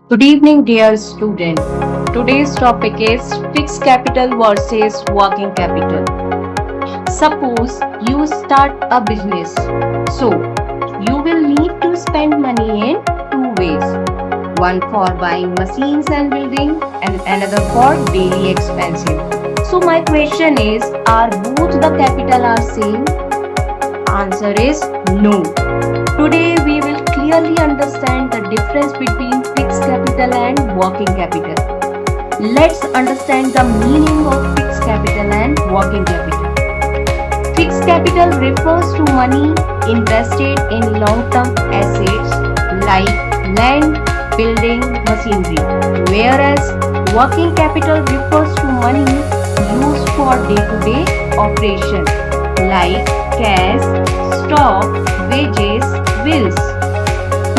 Good evening, dear student. Today's topic is fixed capital versus working capital. Suppose you start a business. So, you will need to spend money in two ways. One for buying machines and building, and another for daily expenses. So, my question is, are both the capital are same? Answer is no. Today we will clearly understand the difference between fixed capital and working capital. Let's understand the meaning of fixed capital and working capital. Fixed capital refers to money invested in long-term assets like land, building, machinery, whereas working capital refers to money used for day-to-day operation like cash, stock, wages, bills.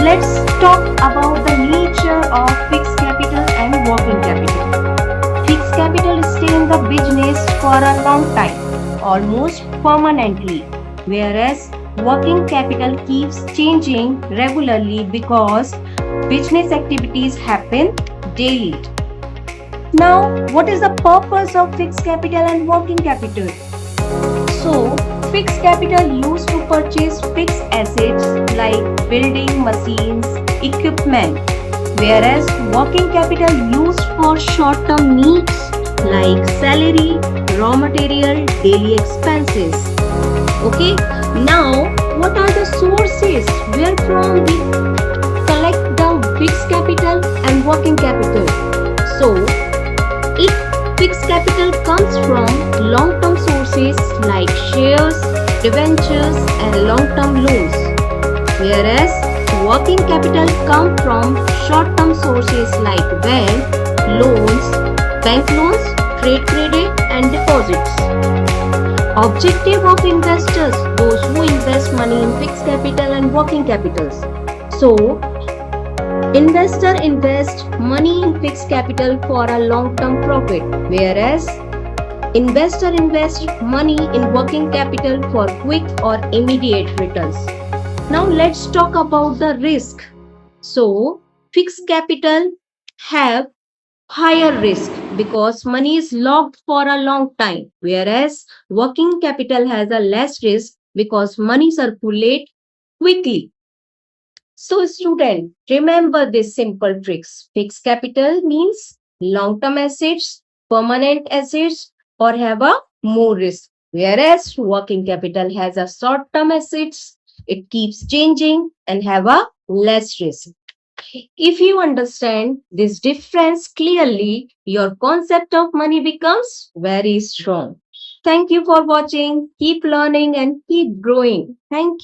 Let's talk about the nature of fixed capital and working capital. Fixed capital stay in the business for a long time, almost permanently, whereas working capital keeps changing regularly because business activities happen daily. Now, what is the purpose of fixed capital and working capital? So, fixed capital used to purchase fixed assets like building, machines, equipment, whereas working capital used for short-term needs like salary, raw material, daily expenses. Okay, now what are the sources where from we collect the fixed capital and working capital? So, it fixed capital comes from long-term sources like shares, debentures and long-term loans, whereas working capital comes from short-term sources like bank loans, trade credit and deposits. Objective of investors, those who invest money in fixed capital and working capitals. So, investor invest money in fixed capital for a long-term profit, whereas investor invest money in working capital for quick or immediate returns. Now let's talk about the risk. So, fixed capital have higher risk because money is locked for a long time, whereas working capital has a less risk because money circulate quickly. So, student, remember these simple tricks. Fixed capital means long-term assets, permanent assets, or have a more risk. Whereas working capital has a short-term assets, it keeps changing and have a less risk. If you understand this difference clearly, your concept of money becomes very strong. Thank you for watching. Keep learning and keep growing. Thank you.